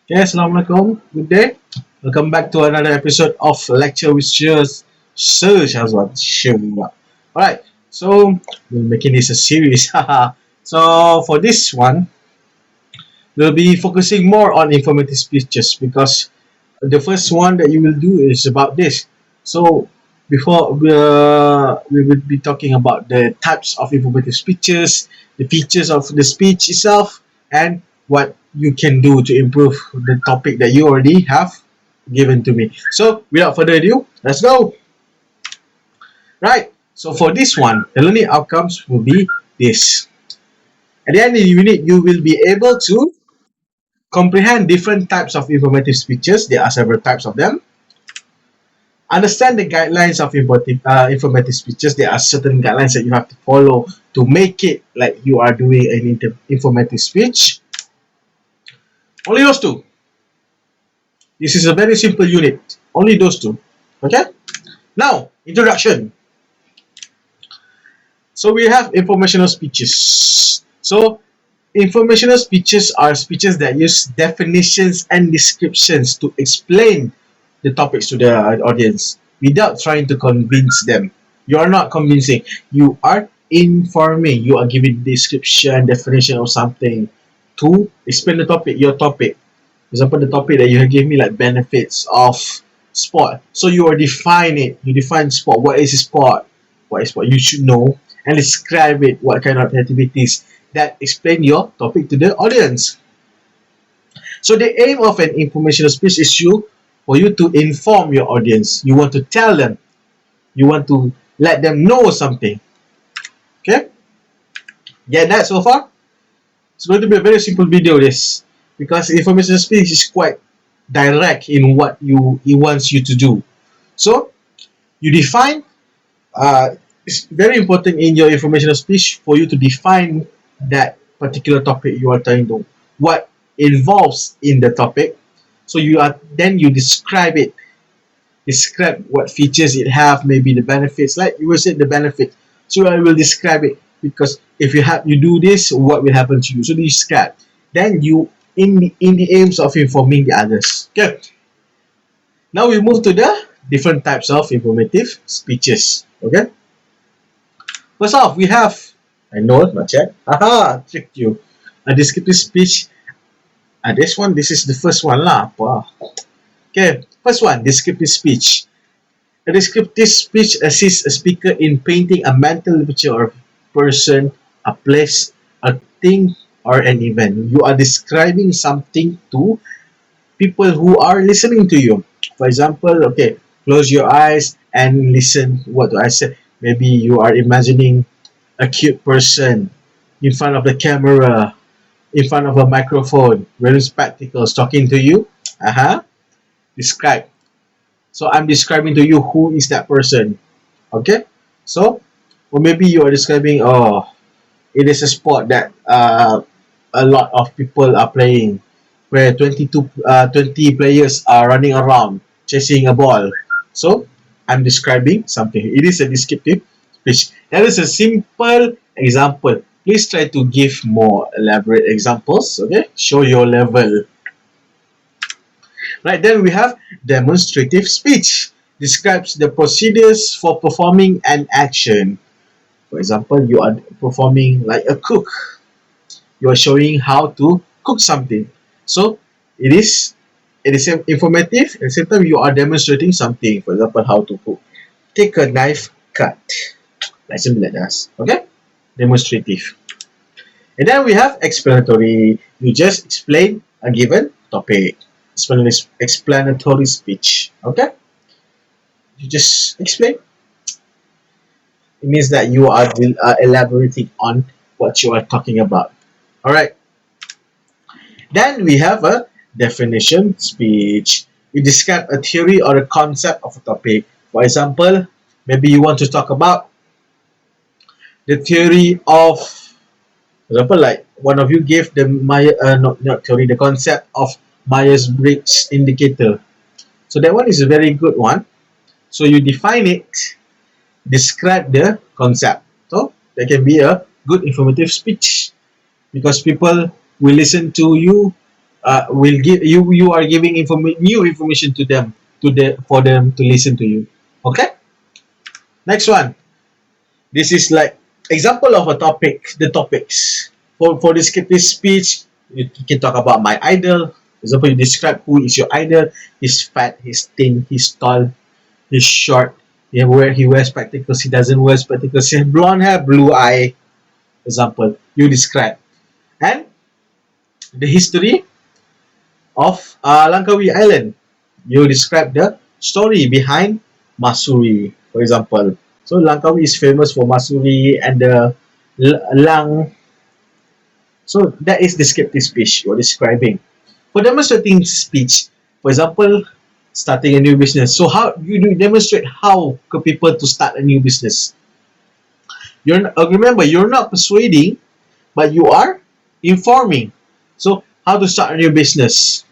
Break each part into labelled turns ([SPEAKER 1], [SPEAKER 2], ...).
[SPEAKER 1] Okay, Assalamualaikum. Good day. Welcome back to another episode of Lecture with Sir Shazwan. Alright, so we're making this a series. So for this one, we'll be focusing more on informative speeches because the first one that you will do is about this. So before we will be talking about the types of informative speeches, the features of the speech itself, and what you can do to improve the topic that you already have given to me. So without further ado, let's go. Right. So for this one, the learning outcomes will be this. At the end of the unit, you will be able to comprehend different types of informative speeches. There are several types of them. Understand the guidelines of informative speeches. There are certain guidelines that you have to follow to make it like you are doing an informative speech. Only those two. This is a very simple unit. Only those two. Okay? Now, introduction. So we have informational speeches. So informational speeches are speeches that use definitions and descriptions to explain the topics to the audience without trying to convince them. You are not convincing. You are informing. You are giving description, definition of something to explain the topic, your topic. For example, the topic that you gave me, like benefits of sport. So you are define it. You define sport. What is sport? What is sport? You should know and describe it. What kind of activities that explain your topic to the audience. So the aim of an informational speech is for you to inform your audience. You want to tell them. You want to let them know something. Okay? Get that so far? It's going to be a very simple video this. Because informational speech is quite direct in what he wants you to do. So, you define, it's very important in your informational speech for you to define that particular topic you are trying to, what involves in the topic. So then you describe it. Describe what features it have, maybe the benefits. Like you will say the benefit. So I will describe it because if you do this, what will happen to you? So you describe. Then you in the aims of informing the others. Okay. Now we move to the different types of informative speeches. Okay. First off, we have not yet. Aha, tricked you. A descriptive speech. This is the first one lah. Okay, first one, descriptive speech. A descriptive speech assists a speaker in painting a mental picture of a person, a place, a thing, or an event. You are describing something to people who are listening to you. For example, okay, close your eyes and listen what do I say. Maybe you are imagining a cute person in front of the camera, in front of a microphone, wearing spectacles, talking to you. Describe. So I'm describing to you who is that person. Okay? So, or maybe you are describing, it is a sport that a lot of people are playing, where 20 players are running around chasing a ball. So, I'm describing something. It is a descriptive speech. That is a simple example. Please try to give more elaborate examples. Okay, show your level. Right, then we have demonstrative speech. Describes the procedures for performing an action. For example, you are performing like a cook. You are showing how to cook something. So it is informative. At the same time, you are demonstrating something. For example, how to cook. Take a knife, cut. Like something like that. Okay, demonstrative. And then we have explanatory. You just explain a given topic. Explanatory speech. Okay, you just explain. It means that you are elaborating on what you are talking about. Alright. Then we have a definition speech. You describe a theory or a concept of a topic. For example, maybe you want to talk about the theory of, for example, like one of you gave the the concept of Myers-Briggs indicator. So that one is a very good one. So you define it, describe the concept. So that can be a good informative speech because people will listen to you will give you, you are giving new information to them, for them to listen to you. Okay, next one. This is like example of a topic. The topics for descriptive speech, you can talk about my idol. For example, you describe who is your idol. He's fat, he's thin, he's tall, he's short. He wears spectacles, he doesn't wear spectacles. He has blonde hair, blue eye. Example, you describe. And the history of Langkawi Island. You describe the story behind Masuri, for example. So Langkawi is famous for Masuri and the Lang. So that is descriptive speech you're describing. For demonstrating speech, for example, starting a new business. So how you do demonstrate how could people to start a new business? Remember, you're not persuading, but you are informing. So how to start a new business?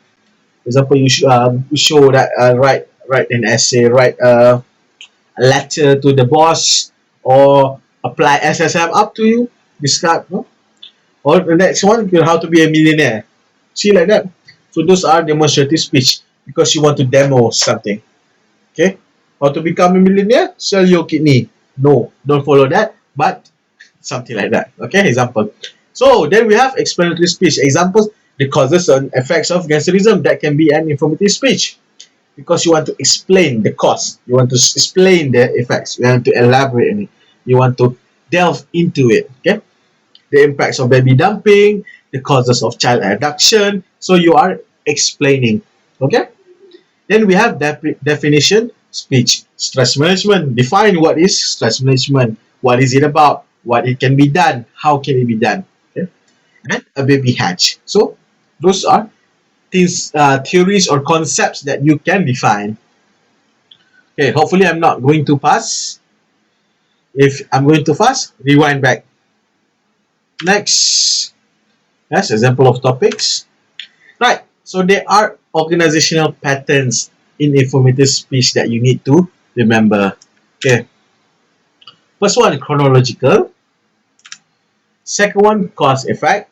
[SPEAKER 1] For example, you show that write an essay, write a letter to the boss, or apply SSM. Up to you. Describe. No? Or the next one, how to be a millionaire. See, like that. So those are demonstrative speech because you want to demo something. Okay. How to become a millionaire? Sell your kidney. No, don't follow that. But something like that. Okay. Example. So then we have explanatory speech. Examples: the causes and effects of gangsterism. That can be an informative speech because you want to explain the cause. You want to explain the effects. You want to elaborate on it. You want to delve into it. Okay. The impacts of baby dumping, the causes of child abduction. So you are explaining. Okay. Then we have definition speech. Stress management. Define what is stress management. What is it about? What it can be done? How can it be done? Okay. And a baby hatch. So those are things, theories or concepts that you can define. Okay. Hopefully I'm not going too fast. If I'm going too fast, rewind back. Next. Yes, example of topics. Right. So there are organizational patterns in informative speech that you need to remember. Okay. First one, chronological. Second one, cause effect.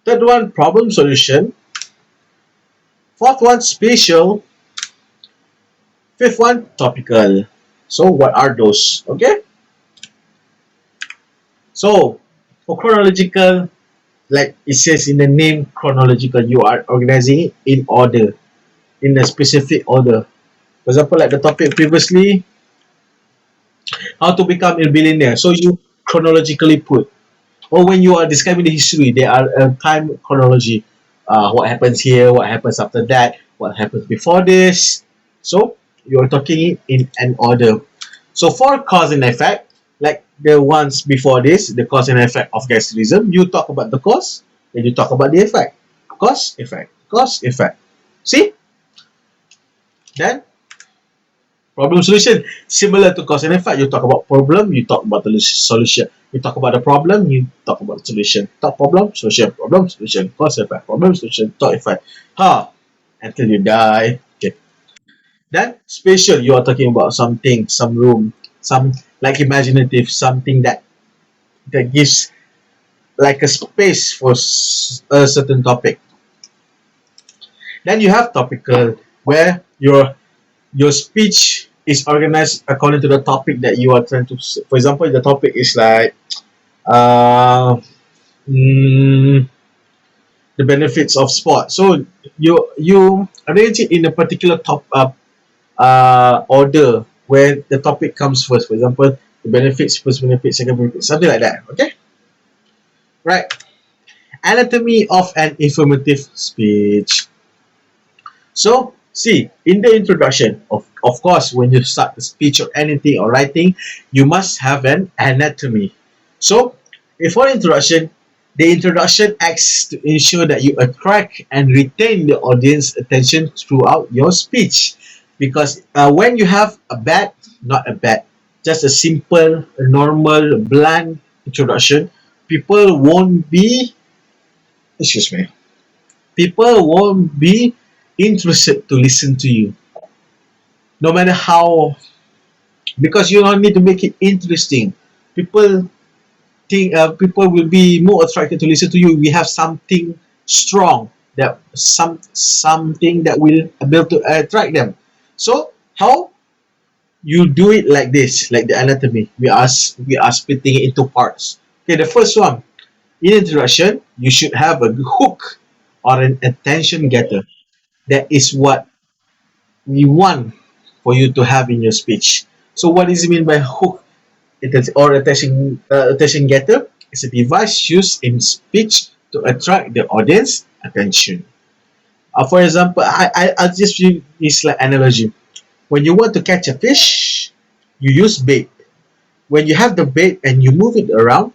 [SPEAKER 1] Third one, problem solution. Fourth one, spatial. Fifth one, topical. So what are those? Okay. So for chronological, like it says in the name, chronological, you are organizing it in order, in a specific order. For example, like the topic previously, how to become a billionaire. So you chronologically put, or when you are describing the history, there are a time chronology. What happens here, what happens after that, what happens before this. So you're talking in an order. So for cause and effect, like the ones before this, the cause and effect of gangsterism, you talk about the cause, then you talk about the effect. Cause, effect, cause, effect. See? Then problem solution, similar to cause and effect. You talk about problem, you talk about the solution. You talk about the problem, you talk about the solution. Talk problem, solution, cause, effect, problem, solution, talk, effect. Until you die. Okay. Then spatial, you are talking about something, some room, some like imaginative, something that gives like a space for a certain topic. Then you have topical, where your speech is organized according to the topic that you are trying to. For example, the topic is like the benefits of sport. So you arrange it in a particular order where the topic comes first. For example, the benefits, first benefit, second benefit, something like that. Okay. Right. Anatomy of an informative speech. So, see, in the introduction, of course, when you start the speech or anything or writing, you must have an anatomy. So, before introduction, the introduction acts to ensure that you attract and retain the audience attention throughout your speech. Because when you have just a simple, normal, bland introduction, people won't be interested to listen to you. No matter how, because you don't need to make it interesting. People will be more attracted to listen to you. We have something strong, that something that will able to attract them. So how you do it like this, like the anatomy. We are splitting it into parts. Okay, the first one, in introduction, you should have a hook or an attention getter. That is what we want for you to have in your speech. So what does it mean by hook or attention getter? It's a device used in speech to attract the audience attention. For example, I'll just use this like analogy. When you want to catch a fish, you use bait. When you have the bait and you move it around,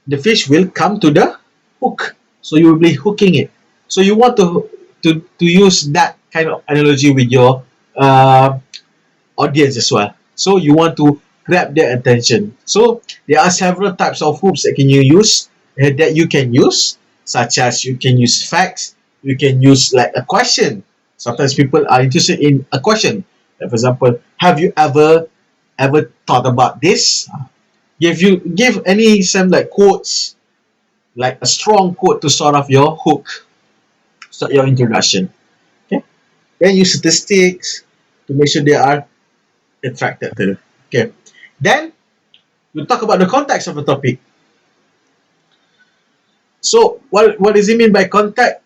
[SPEAKER 1] the fish will come to the hook. So you will be hooking it. So you want to use that kind of analogy with your uh, audience as well. So you want to grab their attention. So there are several types of hooks that you can use, such as you can use facts, you can use like a question. Sometimes people are interested in a question. Like for example, have you ever thought about this? Give any some like quotes, like a strong quote to sort of your hook, start your introduction. Okay. Then use statistics to make sure they are attracted to. Okay. Then we talk about the context of the topic. So what does it mean by context?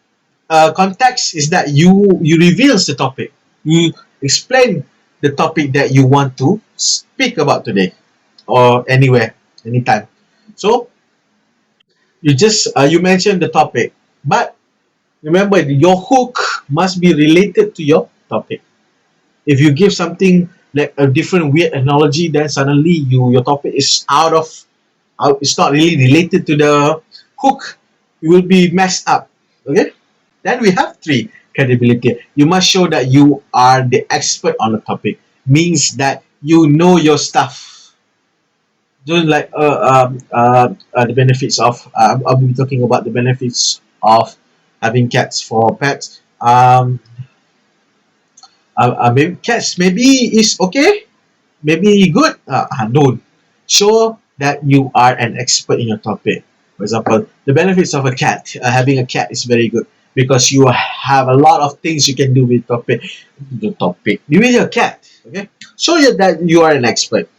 [SPEAKER 1] Context is that you reveals the topic. You explain the topic that you want to speak about today or anywhere, anytime. So you mentioned the topic, but remember your hook must be related to your topic. If you give something like a different weird analogy, then suddenly your topic is it's not really related to the hook. You will be messed up. Okay. Then we have three, credibility. You must show that you are the expert on the topic. Means that you know your stuff. Don't like the benefits of. I'll be talking about the benefits of having cats for pets. Maybe cats maybe is okay, maybe good. Don't show that you are an expert in your topic. For example, the benefits of a cat. Having a cat is very good because you have a lot of things you can do with the topic with your cat. Okay, show you that you are an expert.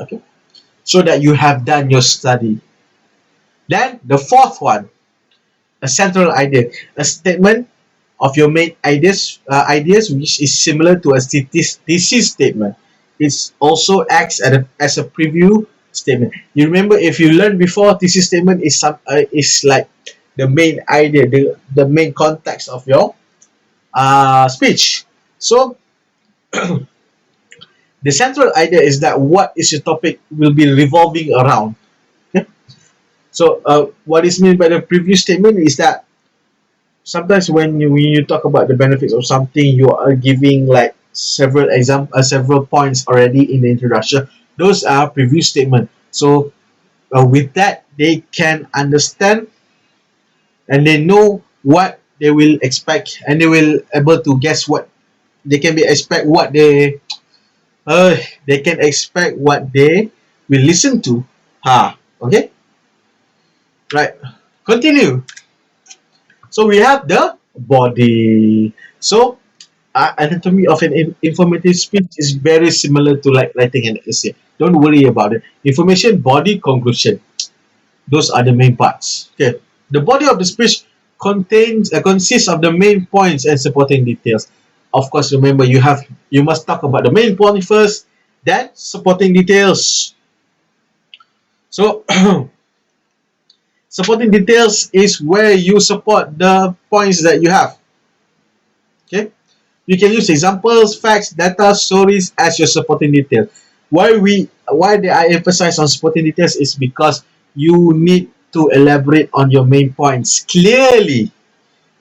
[SPEAKER 1] Okay, so that you have done your study. Then the fourth one, a central idea, a statement of your main ideas which is similar to a thesis statement. It also acts as a preview statement. You remember, if you learned before, thesis statement is like the main idea, the main context of your speech. So the central idea is that what is your topic will be revolving around. Okay? So what is meant by the preview statement is that sometimes when you talk about the benefits of something, you are giving like several points already in the introduction. Those are preview statement. So with that, they can understand and they know what they will expect, and they will able to guess what they can be expect what they can expect what they will listen to. Okay, right. Continue. So we have the body. So anatomy of an informative speech is very similar to like writing an essay. Don't worry about it. Information, body, conclusion. Those are the main parts. Okay. The body of the speech consists of the main points and supporting details. Of course, remember you must talk about the main point first, then supporting details. So supporting details is where you support the points that you have. Okay, you can use examples, facts, data, stories as your supporting detail. Why I emphasize on supporting details is because you need to elaborate on your main points clearly,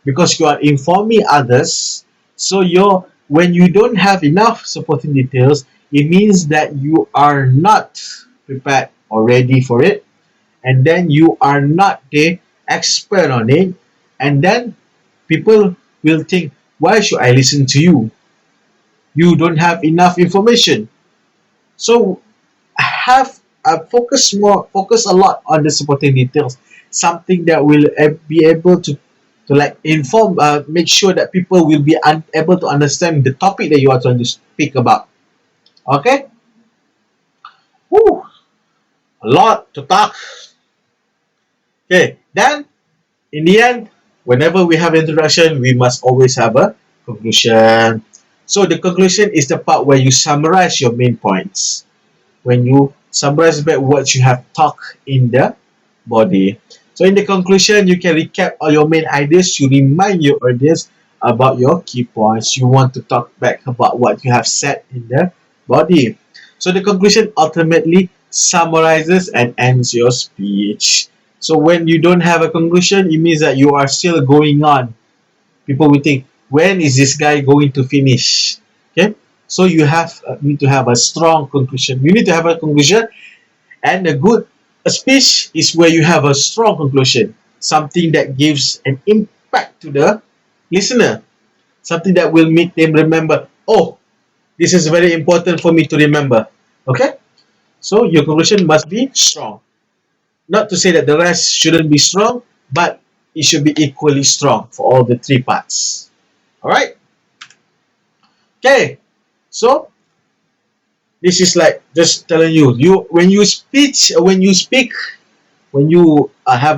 [SPEAKER 1] because you are informing others. So when you don't have enough supporting details, it means that you are not prepared or ready for it, and then you are not the expert on it, and then people will think, why should I listen to you? You don't have enough information. So focus a lot on the supporting details. something that will be able to like inform, make sure that people will be able to understand the topic that you are trying to speak about. Okay. Woo, a lot to talk. Okay, then in the end, whenever we have introduction, we must always have a conclusion. So the conclusion is the part where you summarize your main points. When you summarize back what you have talked in the body. So in the conclusion, you can recap all your main ideas. You remind your audience about your key points. You want to talk back about what you have said in the body. So the conclusion ultimately summarizes and ends your speech. So when you don't have a conclusion, it means that you are still going on. People will think, when is this guy going to finish? Okay, so you need to have a strong conclusion. You need to have a conclusion, and a speech is where you have a strong conclusion, something that gives an impact to the listener, something that will make them remember, oh, this is very important for me to remember. Okay, so your conclusion must be strong. Not to say that the rest shouldn't be strong, but it should be equally strong for all the three parts. All right. Okay. So this is like just telling you, when you have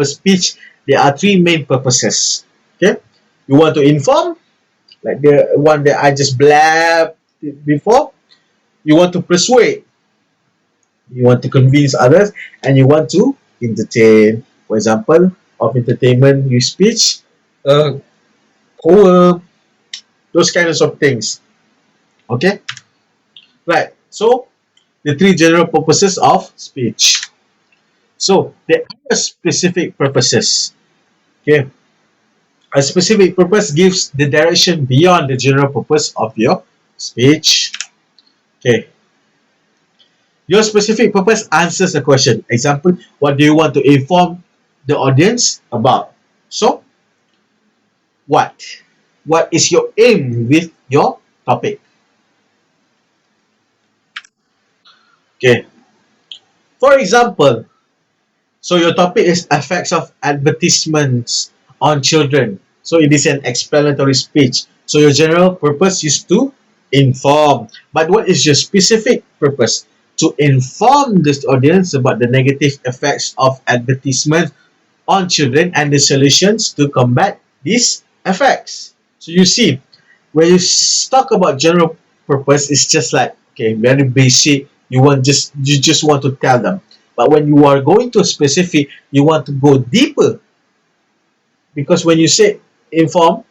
[SPEAKER 1] a speech, there are three main purposes. Okay. You want to inform, like the one that I just blabbed before. You want to persuade. You want to convince others, and you want to entertain. For example, of entertainment, you speech, poem, those kinds of things. Okay, right. So the three general purposes of speech. So there are specific purposes. Okay, a specific purpose gives the direction beyond the general purpose of your speech. Okay. Your specific purpose answers the question. Example, what do you want to inform the audience about? So, what? What is your aim with your topic? Okay. For example, so your topic is effects of advertisements on children. So it is an explanatory speech. So your general purpose is to inform. But what is your specific purpose? To inform this audience about the negative effects of advertisements on children and the solutions to combat these effects. So you see, when you talk about general purpose, it's just like, okay, very basic. You just want to tell them. But when you are going to specific, you want to go deeper. Because when you say inform,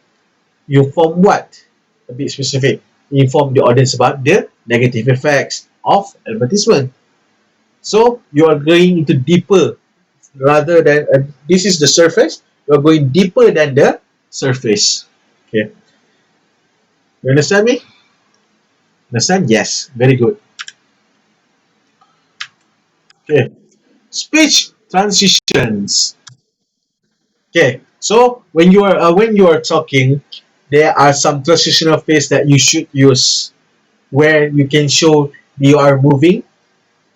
[SPEAKER 1] you inform what? A bit specific. You inform the audience about the negative effects of advertisement. So you are going into deeper rather than this is the surface. You are going deeper than the surface. Okay. You understand me? Understand? Yes. Very good. Okay. Speech transitions. Okay. So when you are talking, there are some transitional phase that you should use, where you can show you are moving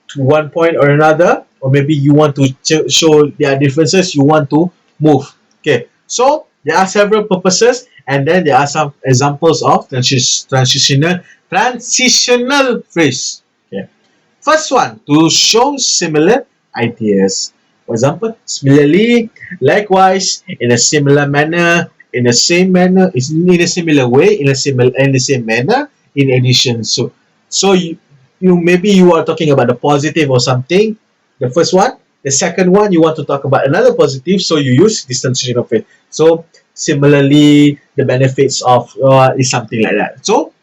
[SPEAKER 1] to one point or another, or maybe you want to show there are differences, you want to move. Okay, so there are several purposes, and then there are some examples of transitional phrase. Okay, first one, to show similar ideas. For example, similarly, likewise, in a similar manner, in the same manner, in a similar way, in the same manner, in addition. So you maybe you are talking about the positive or something, the first one. The second one, you want to talk about another positive, so you use this transition of it. So similarly, the benefits of is something like that. So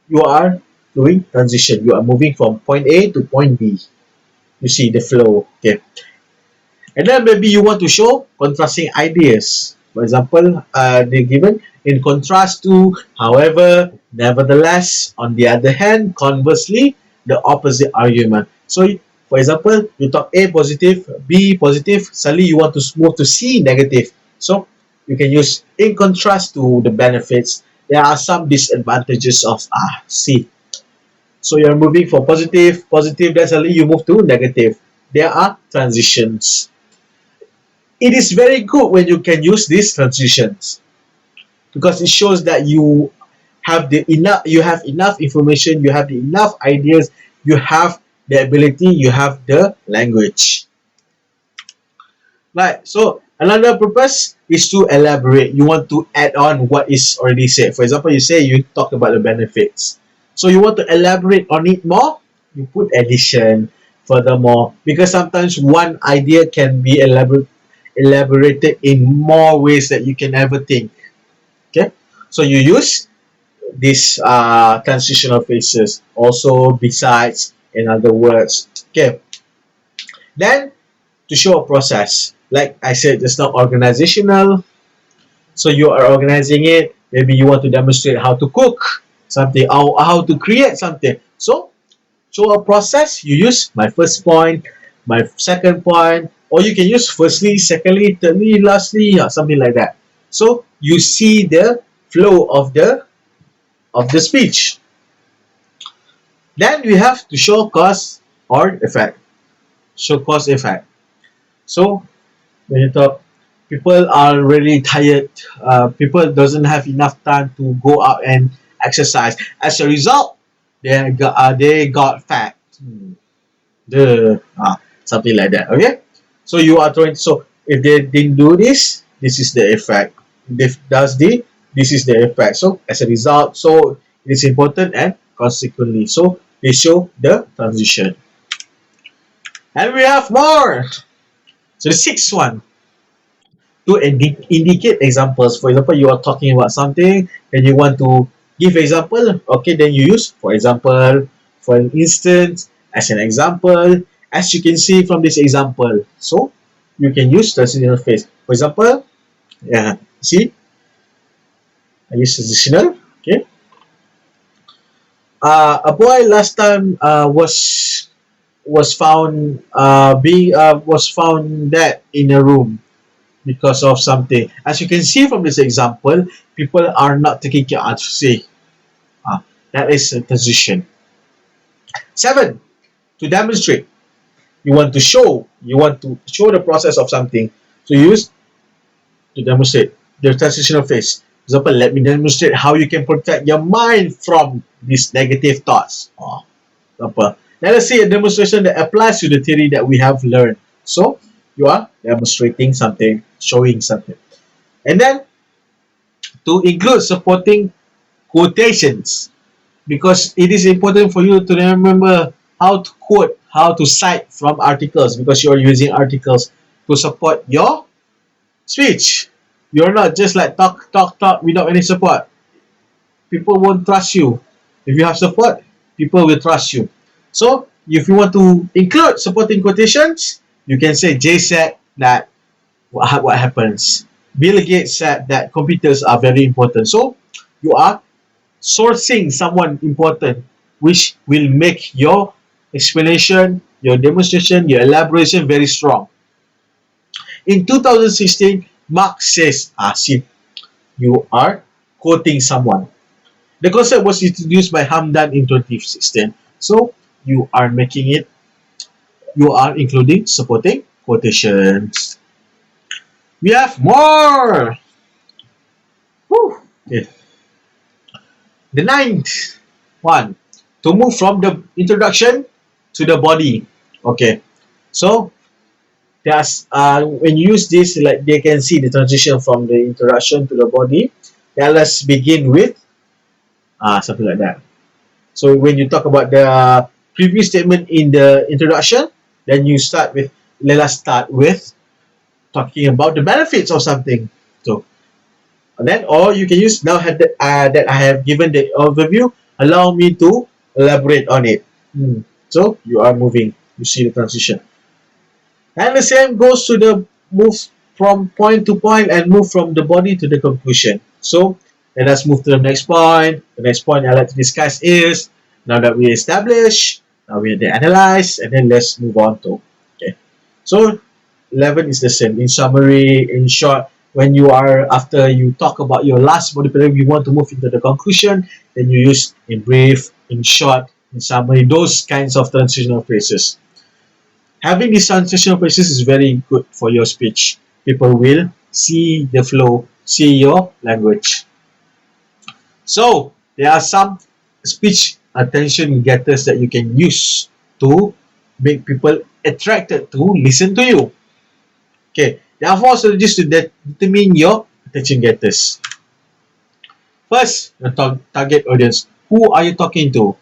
[SPEAKER 1] you are doing transition. You are moving from point A to point B. You see the flow. Okay. And then maybe you want to show contrasting ideas. For example, they're given in contrast to, however, nevertheless, on the other hand, conversely, the opposite argument. So, for example, you talk A positive, B positive, suddenly you want to move to C negative. So, you can use in contrast to the benefits. There are some disadvantages of C. So, you're moving from positive, then suddenly you move to negative. There are transitions. It is very good when you can use these transitions because it shows that you have enough information, you have enough ideas, you have the ability, you have the language. Right. So another purpose is to elaborate. You want to add on what is already said. For example, you say you talk about the benefits. So you want to elaborate on it more, you put addition, furthermore, because sometimes one idea can be elaborated in more ways that you can ever think. Okay. So you use these transitional phrases. Also, besides, in other words. Okay. Then to show a process. Like I said, it's not organizational. So you are organizing it. Maybe you want to demonstrate how to cook something or how to create something. So show a process. You use my first point, my second point, or you can use firstly, secondly, thirdly, lastly, or something like that. So you see the flow of the speech. Then we have to show cause or effect. Show cause effect. So when you talk, people are really tired. People doesn't have enough time to go out and exercise. As a result, they got fat. Something like that. Okay. So you are trying. So if they didn't do this, this is the effect. If does this is the effect. So as a result, so it is important and consequently. So they show the transition. And we have more. So the sixth one, to indicate examples. For example, you are talking about something and you want to give example. Okay, then you use for example, for an instance, as an example, as you can see from this example. So you can use transitional phrase. For example, yeah, see, I use transitional. Okay, a boy last time was found was found dead in a room because of something. As you can see from this example, people are not taking care of say. That is a transition. 7. To demonstrate. You want to show the process of something. So use to demonstrate the transitional phase. For example, let me demonstrate how you can protect your mind from these negative thoughts. Example. Let us see a demonstration that applies to the theory that we have learned. So you are demonstrating something, showing something. And then to include supporting quotations, because it is important for you to remember how to quote, how to cite from articles, because you are using articles to support your speech. You're not just like talk without any support. People won't trust you. If you have support, people will trust you. So if you want to include supporting quotations, you can say Jay said that what happens. Bill Gates said that computers are very important. So you are sourcing someone important, which will make your explanation, your demonstration, your elaboration very strong. In 2016, Mark says, see, you are quoting someone. The concept was introduced by Hamdan in 2016. So you are making it, you are including supporting quotations. We have more. Woo. Okay. The ninth one, to move from the introduction to the body. Okay. So there's when you use this, like they can see the transition from the introduction to the body. Now let's begin with something like that. So when you talk about the previous statement in the introduction, then you start with, let us start with talking about the benefits of something. So and then, or you can use now that I have given the overview, allow me to elaborate on it. So you are moving, you see the transition. And the same goes to the move from point to point and move from the body to the conclusion. So let us move to the next point. The next point I'd like to discuss is, now that we establish, now we analyze, and then let's move on to, okay. So 11 is the same. In summary, in short, when you are, after you talk about your last body paragraph, you want to move into the conclusion, then you use in brief, in short, in summary, those kinds of transitional phrases. Having these transitional phrases is very good for your speech. people will see the flow, see your language. So there are some speech attention getters that you can use to make people attracted to listen to you. Okay, there are 4 strategies to determine your attention getters. First, your target audience. Who are you talking to?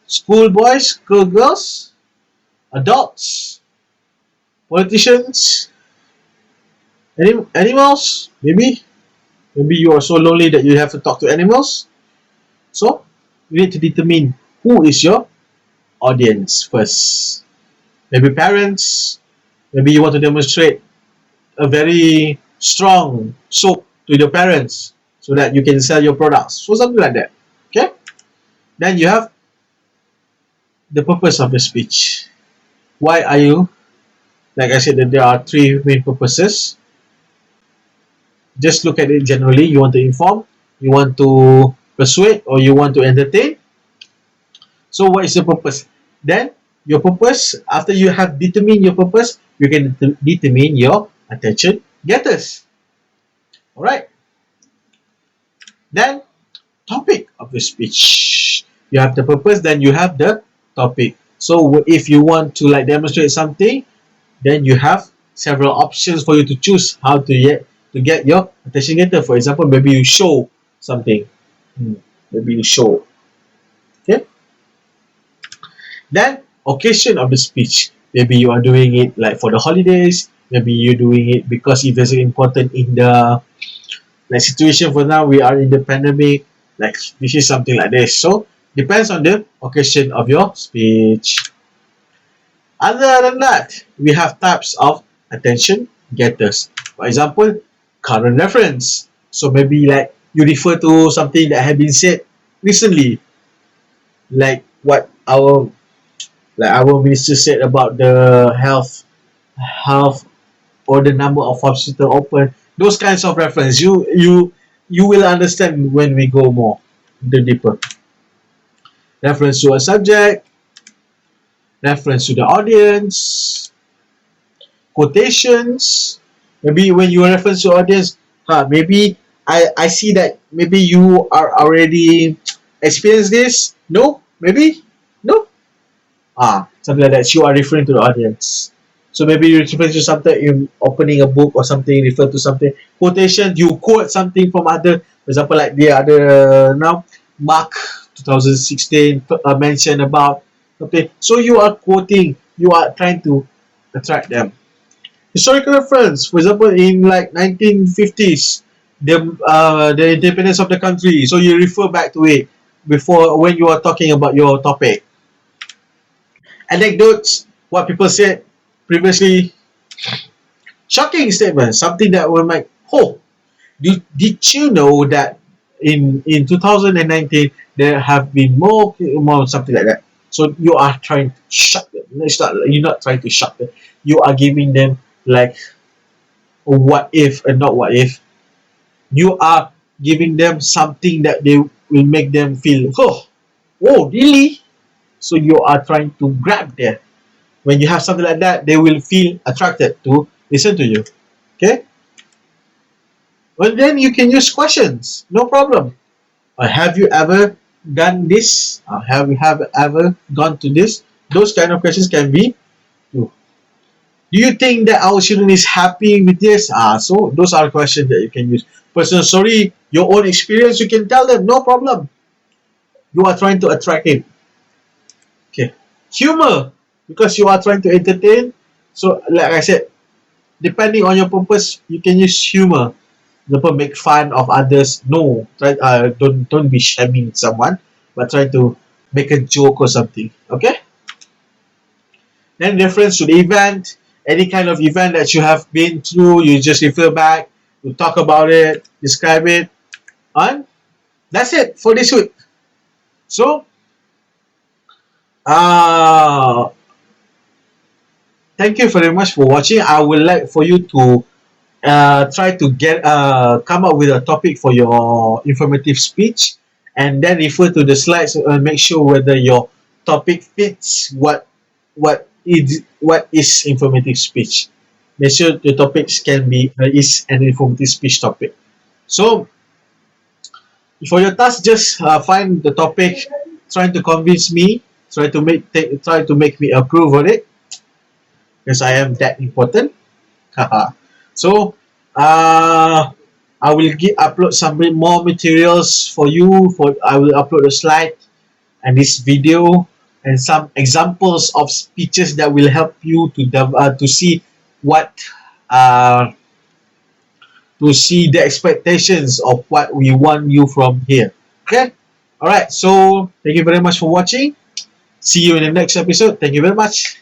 [SPEAKER 1] Schoolboys, schoolgirls, adults, politicians, animals? Maybe you are so lonely that you have to talk to animals. So you need to determine who is your audience first. Maybe parents. Maybe you want to demonstrate a very strong soap to your parents so that you can sell your products. So something like that. Okay. Then you have the purpose of the speech. Why are you? Like I said, that there are 3 main purposes. Just look at it generally. You want to inform, you want to persuade, or you want to entertain. So what is the purpose? Then your purpose, after you have determined your purpose, you can determine your attention getters. Alright. Then topic of the speech. You have the purpose, then you have the topic. So if you want to demonstrate something, then you have several options for you to choose how to get your attention getter. For example, maybe you show something. Maybe you show. Okay. Then occasion of the speech. Maybe you are doing it for the holidays. Maybe you're doing it because it is important in the situation. For now, we are in the pandemic. This is something like this. So depends on the occasion of your speech. Other than that, we have types of attention getters. For example, current reference. So maybe you refer to something that had been said recently, like what our minister said about the health or the number of hospitals open. Those kinds of reference you will understand when we go more deeper. Reference to a subject, reference to the audience, quotations. Maybe when you reference to audience, maybe I see that maybe you are already experienced this. No, maybe no. Something like that. You are referring to the audience. So maybe you refer to something in opening a book or something, refer to something. Quotation, you quote something from other, for example, like the other now, Mark 2016 mentioned about. Okay, so you are quoting, you are trying to attract them. Historical reference, for example, in 1950s, the independence of the country. So you refer back to it before when you are talking about your topic. Anecdotes, what people said previously. Shocking statement, something that will make, did you know that in 2019 there have been more something like that. So you are trying to shock them. You're not trying to shock them. You are giving them what if and not what if. You are giving them something that they will make them feel, really? So you are trying to grab them. When you have something like that, they will feel attracted to listen to you. Okay? Well, then you can use questions. No problem. Have you ever done this? Have you ever gone to this? Those kind of questions can be. Do you think that our student is happy with this? So those are questions that you can use. Personal story, your own experience, you can tell them. No problem. You are trying to attract him. Okay. Humor, because you are trying to entertain. So like I said, depending on your purpose, you can use humor. Example, make fun of others. No, don't be shaming someone, but try to make a joke or something. Okay. Then reference to the event, any kind of event that you have been through, you just refer back, you talk about it, describe it, and that's it for this week. So, thank you very much for watching. I would like for you to try to come up with a topic for your informative speech, and then refer to the slides and make sure whether your topic fits what is informative speech. make sure the topics can be is an informative speech topic. So for your task, just find the topic, trying to convince me, try to make me approve on it, because I am that important. So I will upload some more materials for you. I will upload a slide and this video and some examples of speeches that will help you to see what to see the expectations of what we want you from here. Okay, all right, so thank you very much for watching. See you in the next episode. Thank you very much.